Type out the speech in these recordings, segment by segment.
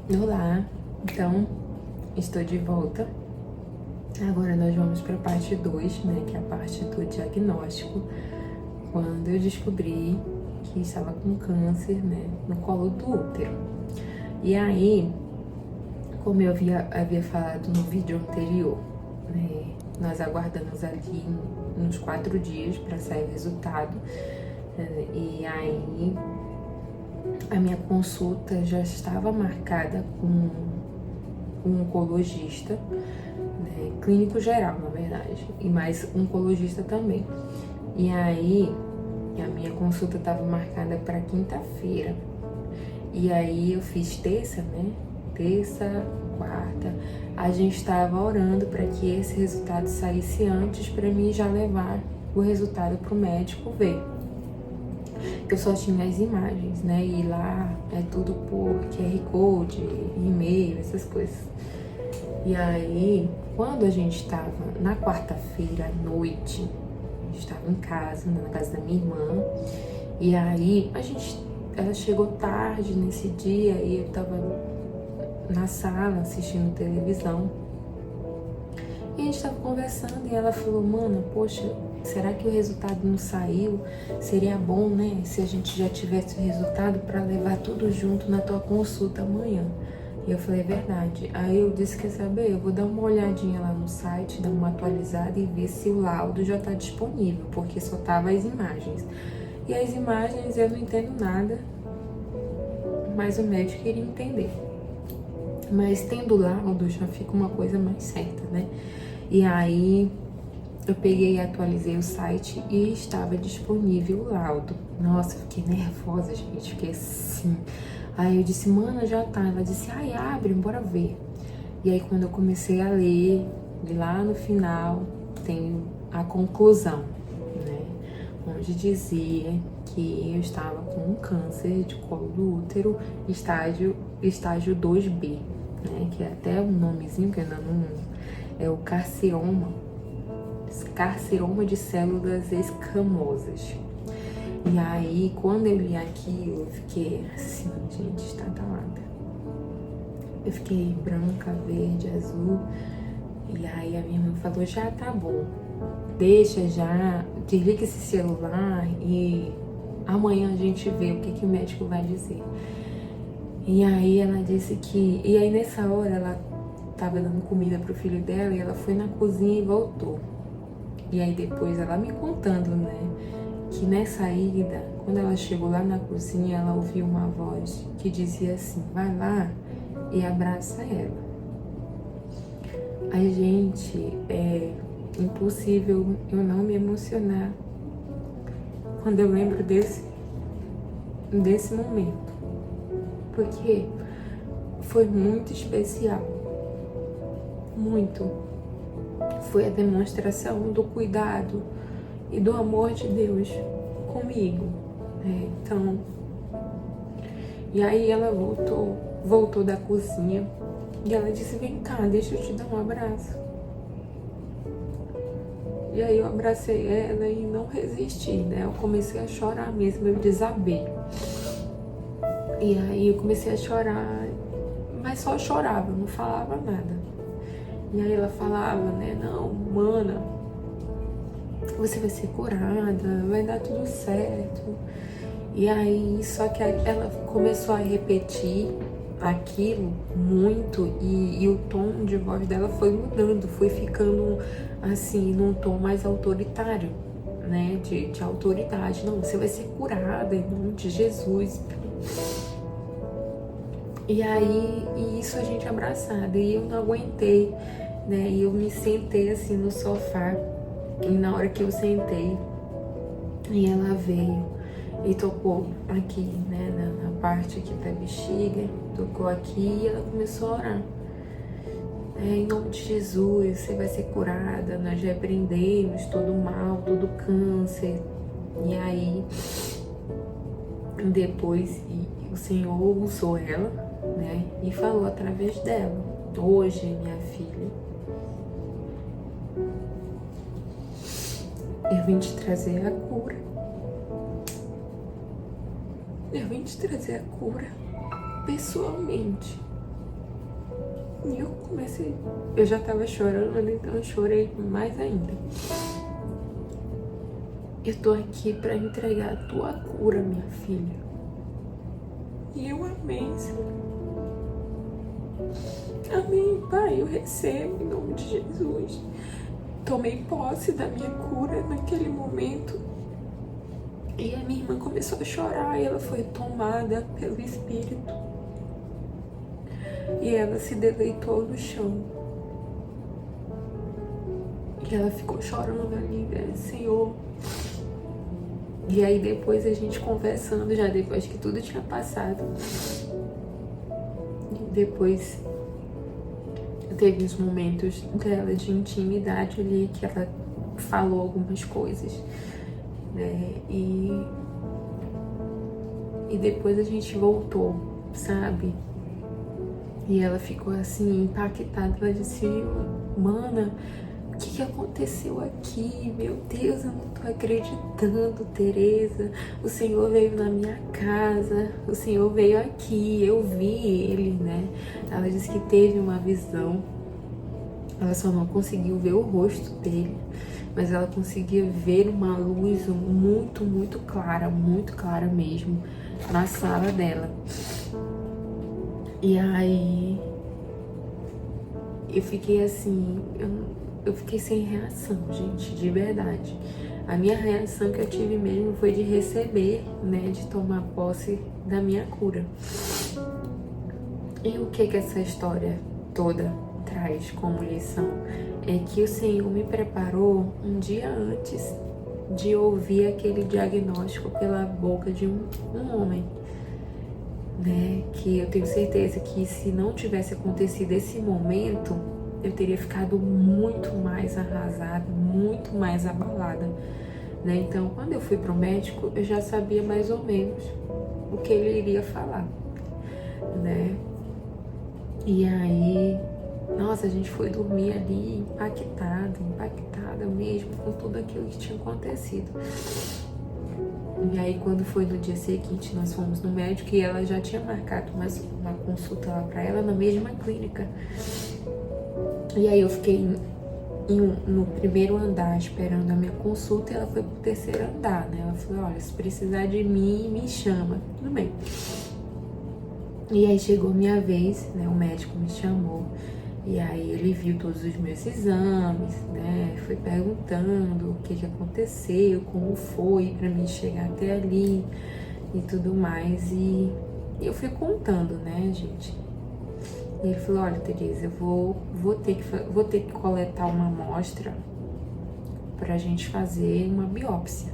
Olá, então estou de volta. Agora nós vamos para a parte 2, né, que é a parte do diagnóstico, quando eu descobri que estava com câncer, né, no colo do útero. E aí, como eu havia falado no vídeo anterior, né, nós aguardamos ali uns 4 dias para sair o resultado, e aí a minha consulta já estava marcada com um oncologista, né, clínico geral, na verdade, e mais oncologista também. E aí, a minha consulta estava marcada para quinta-feira. E aí eu fiz terça, né? Terça, quarta. A gente estava orando para que esse resultado saísse antes, para mim já levar o resultado para o médico ver. Eu só tinha as imagens, né? E lá é tudo por QR Code, e-mail, essas coisas. E aí, quando a gente estava na quarta-feira à noite, a gente estava em casa, na casa da minha irmã, e aí ela chegou tarde nesse dia e eu tava na sala assistindo televisão. E a gente tava conversando e ela falou, mana, poxa, será que o resultado não saiu? Seria bom, né, se a gente já tivesse o resultado para levar tudo junto na tua consulta amanhã. E eu falei, verdade. Aí eu disse, quer saber, eu vou dar uma olhadinha lá no site, dar uma atualizada e ver se o laudo já tá disponível, porque só tava as imagens. E as imagens eu não entendo nada, mas o médico queria entender. Mas tendo laudo já fica uma coisa mais certa, né? E aí eu peguei e atualizei o site e estava disponível o laudo. Nossa, eu fiquei nervosa, gente, fiquei assim. Aí eu disse, mana, já tá. Ela disse, ai, abre, bora ver. E aí quando eu comecei a ler, lá no final tem a conclusão, né? Onde dizia que eu estava com um câncer de colo do útero, estágio 2B, né? Que é até um nomezinho que ainda não... É o carcinoma de células escamosas. E aí, quando eu li aquilo, eu fiquei assim, gente, estatalada. Eu fiquei branca, verde, azul. E aí a minha irmã falou, já tá bom. Deixa já, desliga esse celular e amanhã a gente vê o que o médico vai dizer. E aí ela disse que... E aí nessa hora ela tava dando comida pro filho dela e ela foi na cozinha e voltou. E aí depois ela me contando, né, que nessa ida, quando ela chegou lá na cozinha, ela ouviu uma voz que dizia assim, vai lá e abraça ela. Ai, gente, é impossível eu não me emocionar quando eu lembro desse momento, porque foi muito especial, muito. Foi a demonstração do cuidado e do amor de Deus comigo, né? Então, e aí ela voltou da cozinha e ela disse, vem cá, deixa eu te dar um abraço. E aí eu abracei ela e não resisti, né? Eu comecei a chorar mesmo, eu desabei. E aí eu comecei a chorar, mas só chorava, não falava nada. E aí ela falava, né, não, mana, você vai ser curada, vai dar tudo certo. E aí, só que ela começou a repetir aquilo muito e o tom de voz dela foi mudando, foi ficando assim, num tom mais autoritário, né, de autoridade. Não, você vai ser curada em nome de Jesus. E aí, e isso a gente abraçada, e eu não aguentei, né, e eu me sentei assim no sofá, e na hora que eu sentei, e ela veio e tocou aqui, né, na parte aqui da bexiga, tocou aqui e ela começou a orar. Em nome de Jesus, você vai ser curada, nós já repreendemos todo mal, todo câncer. E aí, depois, o Senhor usou ela, né, e falou através dela, hoje, minha filha, eu vim te trazer a cura. Eu vim te trazer a cura pessoalmente. E eu comecei, eu já tava chorando, então eu chorei mais ainda. Eu tô aqui pra entregar a tua cura, minha filha. E eu amei, Senhor. Amém, Pai, eu recebo em nome de Jesus. Tomei posse da minha cura naquele momento. E a minha irmã começou a chorar e ela foi tomada pelo Espírito. E ela se deleitou no chão. E ela ficou chorando ali, né? Senhor. E aí depois a gente conversando, já depois que tudo tinha passado. E depois teve uns momentos dela de intimidade ali, que ela falou algumas coisas, né? E depois a gente voltou, sabe? E ela ficou assim, impactada. Ela disse, mana, o que aconteceu aqui? Meu Deus, eu não tô acreditando, Tereza. O Senhor veio na minha casa, o Senhor veio aqui, eu vi ele, né? Ela disse que teve uma visão. Ela só não conseguiu ver o rosto dele, mas ela conseguia ver uma luz muito clara mesmo, na sala dela. E aí eu fiquei assim, eu fiquei sem reação, gente, de verdade. A minha reação que eu tive mesmo foi de receber, né, de tomar posse da minha cura. E o que essa história toda traz como lição? É que o Senhor me preparou um dia antes de ouvir aquele diagnóstico pela boca de um homem, né? Que eu tenho certeza que se não tivesse acontecido esse momento, eu teria ficado muito mais arrasada, muito mais abalada, né? Então, quando eu fui pro médico, eu já sabia mais ou menos o que ele iria falar, né? E aí, nossa, a gente foi dormir ali impactada mesmo com tudo aquilo que tinha acontecido. E aí, quando foi no dia seguinte, nós fomos no médico e ela já tinha marcado uma consulta lá pra ela na mesma clínica. E aí eu fiquei no primeiro andar esperando a minha consulta e ela foi pro terceiro andar, né? Ela falou, olha, se precisar de mim, me chama. Tudo bem. E aí chegou a minha vez, né? O médico me chamou. E aí ele viu todos os meus exames, né? Foi perguntando o que aconteceu, como foi pra mim chegar até ali e tudo mais. E eu fui contando, né, gente? E ele falou, olha, Tereza, eu vou ter que coletar uma amostra pra gente fazer uma biópsia.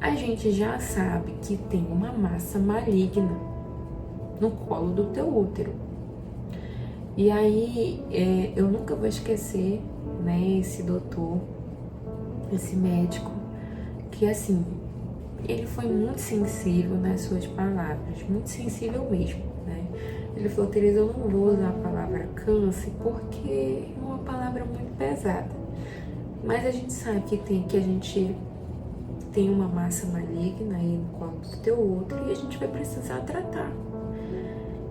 A gente já sabe que tem uma massa maligna no colo do teu útero. E aí, eu nunca vou esquecer, né, esse doutor, esse médico, que assim, ele foi muito sensível nas suas palavras, muito sensível mesmo, né? Ele falou, Tereza, eu não vou usar a palavra câncer porque é uma palavra muito pesada. Mas a gente sabe que a gente tem uma massa maligna aí no colo do teu útero e a gente vai precisar tratar.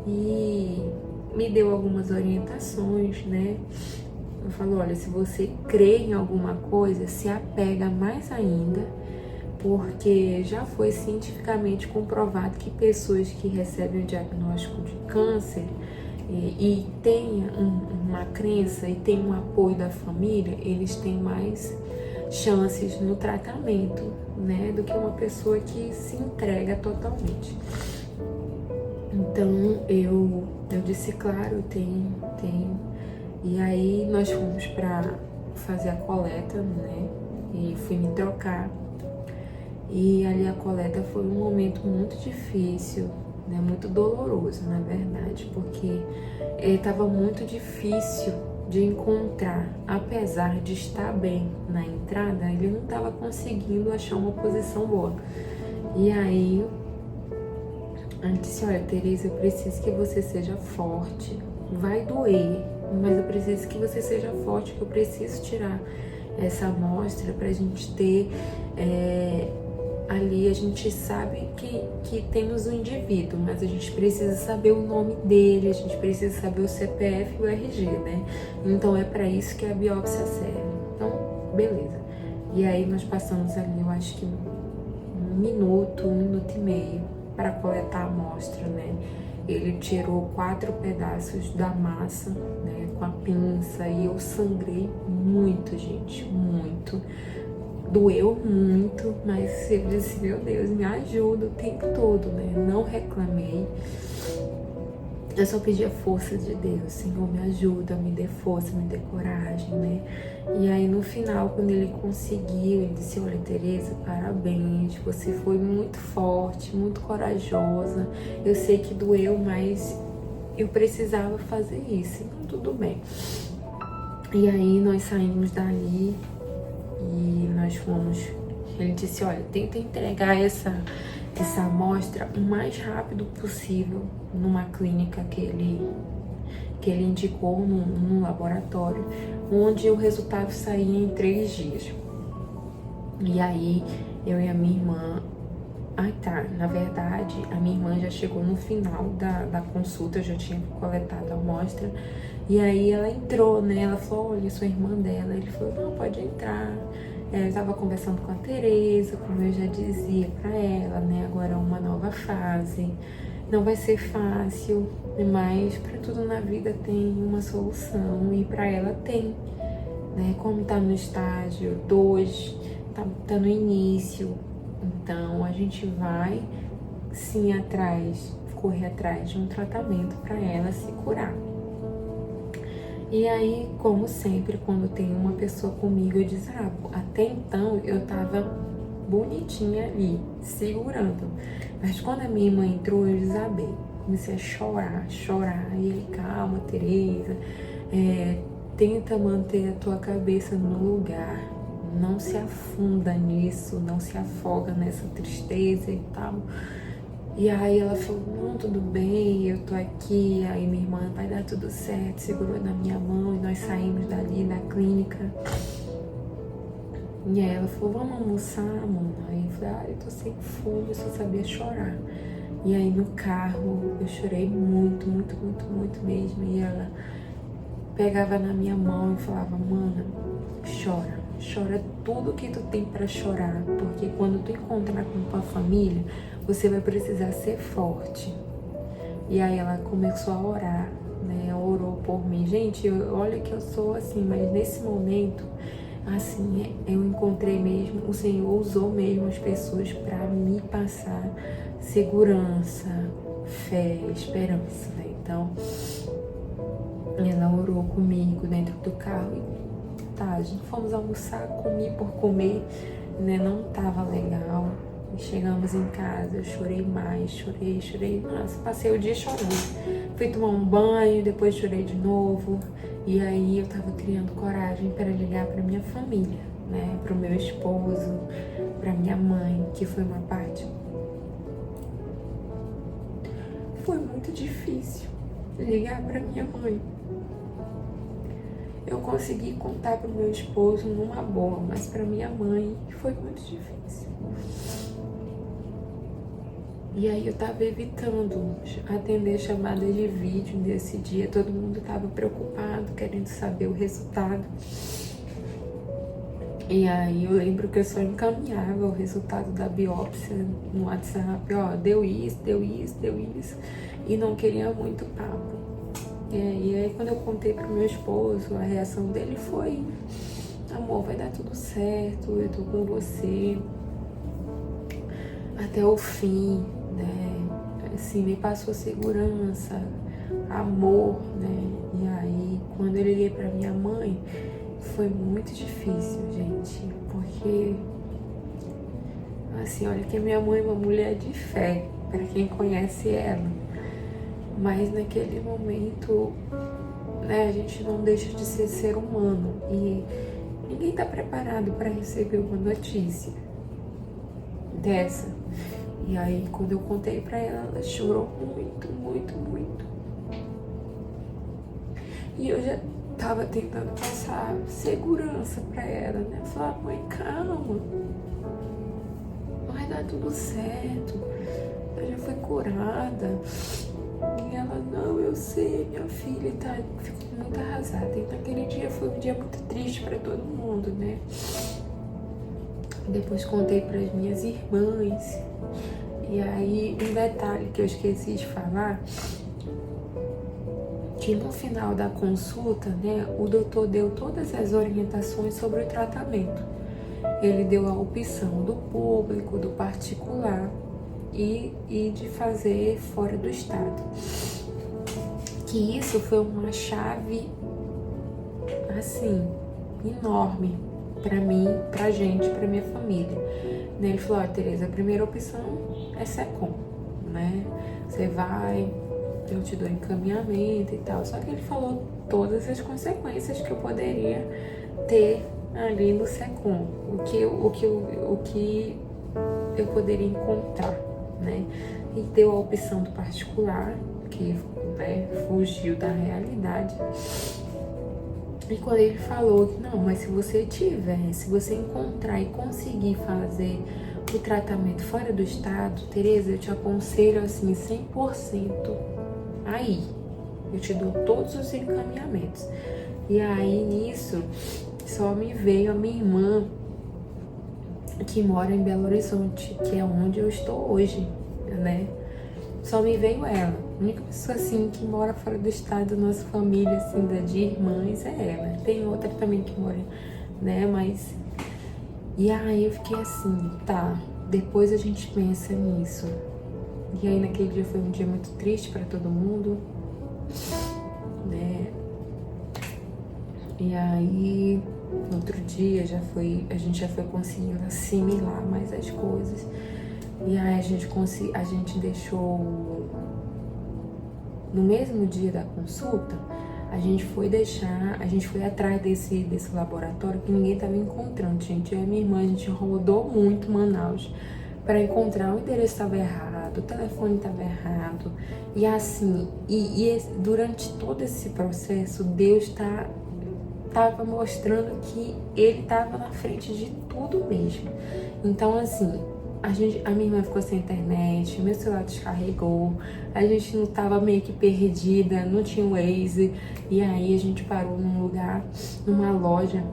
E me deu algumas orientações, né? Eu falo, olha, se você crê em alguma coisa, se apega mais ainda, porque já foi cientificamente comprovado que pessoas que recebem o diagnóstico de câncer e têm uma crença e têm um apoio da família, eles têm mais chances no tratamento, né, do que uma pessoa que se entrega totalmente. Então eu disse, claro, tem. E aí nós fomos para fazer a coleta, né? E fui me trocar. E ali a coleta foi um momento muito difícil, né? Muito doloroso, na verdade, porque estava muito difícil de encontrar, apesar de estar bem na entrada, ele não estava conseguindo achar uma posição boa. E aí eu disse, olha, Tereza, eu preciso que você seja forte. Vai doer, mas eu preciso que você seja forte, que eu preciso tirar essa amostra pra gente ter ali a gente sabe que temos um indivíduo, mas a gente precisa saber o nome dele, a gente precisa saber o CPF e o RG, né? Então é para isso que a biópsia serve. Então, beleza. E aí nós passamos ali, eu acho que 1 minuto e meio para coletar a amostra, né? Ele tirou 4 pedaços da massa, né, com a pinça, e eu sangrei muito, gente, muito. Doeu muito, mas eu disse, meu Deus, me ajuda o tempo todo, né? Não reclamei. Eu só pedi a força de Deus, Senhor, me ajuda, me dê força, me dê coragem, né? E aí no final, quando ele conseguiu, ele disse, olha, Tereza, parabéns, você foi muito forte, muito corajosa. Eu sei que doeu, mas eu precisava fazer isso, então tudo bem. E aí nós saímos dali e nós fomos. Ele disse, olha, tenta entregar essa amostra o mais rápido possível numa clínica que ele indicou, num laboratório, onde o resultado saía em 3 dias. E aí eu e a minha irmã, na verdade a minha irmã já chegou no final da consulta, já tinha coletado a amostra, e aí ela entrou, né? Ela falou, olha, eu sou irmã dela. Ele falou, não, pode entrar. Eu estava conversando com a Tereza, como eu já dizia para ela, né? Agora é uma nova fase, não vai ser fácil, mas para tudo na vida tem uma solução, e para ela tem, né? Como tá no estágio 2, tá no início, então a gente vai sim correr atrás de um tratamento para ela se curar. E aí, como sempre, quando tem uma pessoa comigo, eu disse, até então eu tava bonitinha ali, segurando. Mas quando a minha irmã entrou, eu desabei. Comecei a chorar. E ele, calma, Tereza, tenta manter a tua cabeça no lugar. Não se afunda nisso, não se afoga nessa tristeza e tal. E aí ela falou, não, tudo bem, eu tô aqui. Aí minha irmã, vai dar tudo certo, segurou na minha mão e nós saímos dali da clínica. E aí ela falou, vamos almoçar, mano? Aí eu falei, eu tô sem fome, eu só sabia chorar. E aí no carro eu chorei muito, muito, muito, muito mesmo. E ela pegava na minha mão e falava, mana, chora tudo que tu tem pra chorar, porque quando tu encontrar com tua família, você vai precisar ser forte. E aí ela começou a orar, né? Orou por mim. Gente, olha que eu sou assim, mas nesse momento, assim, eu encontrei mesmo, o Senhor usou mesmo as pessoas para me passar segurança, fé, esperança, né? Então, ela orou comigo dentro do carro e a gente fomos almoçar, comi por comer, né? Não tava legal. Chegamos em casa, eu chorei mais, chorei, nossa, passei o dia chorando. Fui tomar um banho, depois chorei de novo. E aí eu tava criando coragem para ligar para minha família, né? Pro meu esposo, pra minha mãe, que foi uma parte. Foi muito difícil ligar para minha mãe. Eu consegui contar pro meu esposo numa boa, mas para minha mãe foi muito difícil. E aí eu tava evitando atender chamadas de vídeo nesse dia. Todo mundo tava preocupado, querendo saber o resultado. E aí eu lembro que eu só encaminhava o resultado da biópsia no WhatsApp. Deu isso. E não queria muito papo. E aí quando eu contei pro meu esposo, a reação dele foi, amor, vai dar tudo certo, eu tô com você até o fim, né? Assim, me passou segurança, amor, né? E aí, quando eu liguei pra minha mãe, foi muito difícil, gente, porque, assim, olha que a minha mãe é uma mulher de fé, pra quem conhece ela, mas naquele momento, né, a gente não deixa de ser humano e ninguém tá preparado pra receber uma notícia dessa. E aí, quando eu contei pra ela, ela chorou muito, muito, muito. E eu já tava tentando passar segurança pra ela, né? Falar, mãe, calma. Vai dar tudo certo, eu já fui curada. E ela, não, eu sei, minha filha tá, ficou muito arrasada. E naquele dia foi um dia muito triste pra todo mundo, né? Depois contei pras minhas irmãs. E aí, um detalhe que eu esqueci de falar, que no final da consulta, né, o doutor deu todas as orientações sobre o tratamento. Ele deu a opção do público, do particular e de fazer fora do estado. Que isso foi uma chave, assim, enorme pra mim, pra gente, pra minha família. Ele falou, Tereza, a primeira opção é SECOM, né? Você vai, eu te dou encaminhamento e tal. Só que ele falou todas as consequências que eu poderia ter ali no SECOM, o que eu poderia encontrar, né? E deu a opção do particular, que, né, fugiu da realidade. E quando ele falou que não, mas se você encontrar e conseguir fazer o tratamento fora do estado, Tereza, eu te aconselho assim 100% aí. Eu te dou todos os encaminhamentos. E aí nisso só me veio a minha irmã, que mora em Belo Horizonte, que é onde eu estou hoje, né? Só me veio ela. A única pessoa, assim, que mora fora do estado, nossa família, assim, de irmãs, é ela. Tem outra também que mora, né, mas... E aí eu fiquei assim, tá, depois a gente pensa nisso. E aí naquele dia foi um dia muito triste pra todo mundo, né? E aí, no outro dia, a gente já foi conseguindo assimilar mais as coisas. E aí a gente deixou, no mesmo dia da consulta, a gente foi atrás desse laboratório que ninguém estava encontrando, gente. Eu e minha irmã, a gente rodou muito Manaus para encontrar, o endereço estava errado, o telefone estava errado. E assim, durante todo esse processo, Deus estava mostrando que Ele estava na frente de tudo mesmo. Então, assim, a minha irmã ficou sem internet, meu celular descarregou, a gente não tava meio que perdida, não tinha o Waze, e aí a gente parou num lugar, numa loja,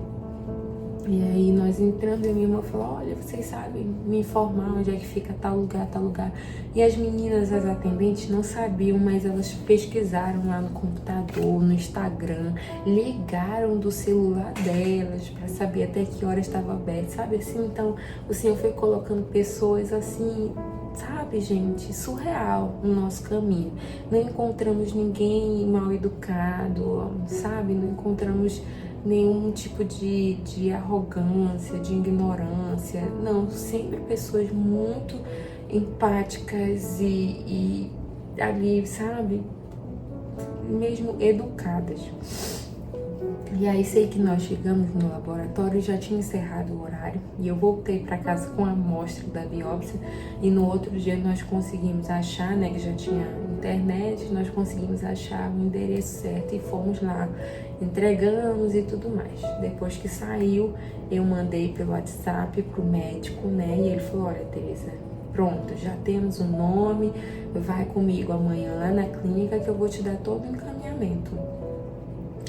e aí nós entrando e minha irmã falou, olha, vocês sabem me informar onde é que fica tal lugar, e as meninas, as atendentes, não sabiam, mas elas pesquisaram lá no computador, no Instagram, ligaram do celular delas para saber até que hora estava aberto, sabe assim? Então o Senhor foi colocando pessoas assim, sabe, gente, surreal no nosso caminho. Não encontramos ninguém mal educado, sabe? Não encontramos nenhum tipo de arrogância, de ignorância. Não, sempre pessoas muito empáticas e ali, sabe? Mesmo educadas. E aí sei que nós chegamos no laboratório e já tinha encerrado o horário. E eu voltei para casa com a amostra da biópsia. E no outro dia nós conseguimos achar, né, que já tinha internet, nós conseguimos achar o endereço certo e fomos lá, entregamos e tudo mais. Depois que saiu, eu mandei pelo WhatsApp pro médico, né, e ele falou, olha, Tereza, pronto, já temos um nome, vai comigo amanhã lá na clínica que eu vou te dar todo o encaminhamento.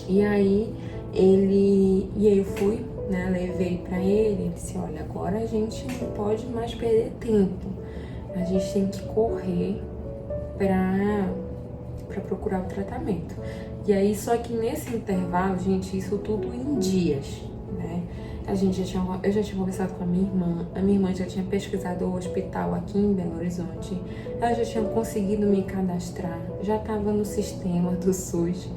E aí eu fui, né, levei pra ele disse, olha, agora a gente não pode mais perder tempo, a gente tem que correr pra procurar o tratamento. E aí, só que nesse intervalo, gente, isso tudo em dias, né? Eu já tinha conversado com a minha irmã já tinha pesquisado o hospital aqui em Belo Horizonte, ela já tinha conseguido me cadastrar, já estava no sistema do SUS.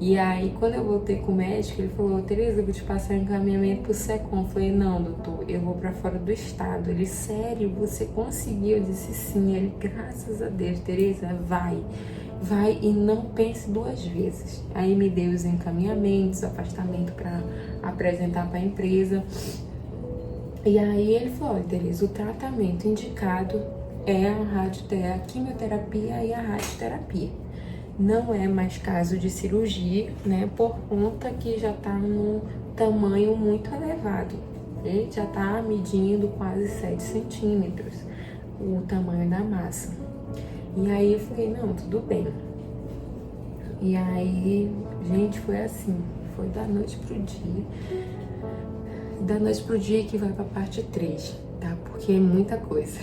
E aí, quando eu voltei com o médico, ele falou, Tereza, eu vou te passar um encaminhamento pro SECOM. Eu falei, não, doutor, eu vou pra fora do estado. Ele, sério, você conseguiu? Eu disse, sim. Ele, graças a Deus, Tereza, vai e não pense duas vezes. Aí me deu os encaminhamentos, afastamento para apresentar para a empresa. E aí ele falou, olha, Tereza, o tratamento indicado é a quimioterapia e a radioterapia. Não é mais caso de cirurgia, né, por conta que já está num tamanho muito elevado, Ele já tá medindo quase 7 centímetros o tamanho da massa. E aí eu fiquei, não, tudo bem. E aí, gente, foi assim, foi da noite pro dia. Da noite pro dia que vai pra parte 3, tá? Porque é muita coisa.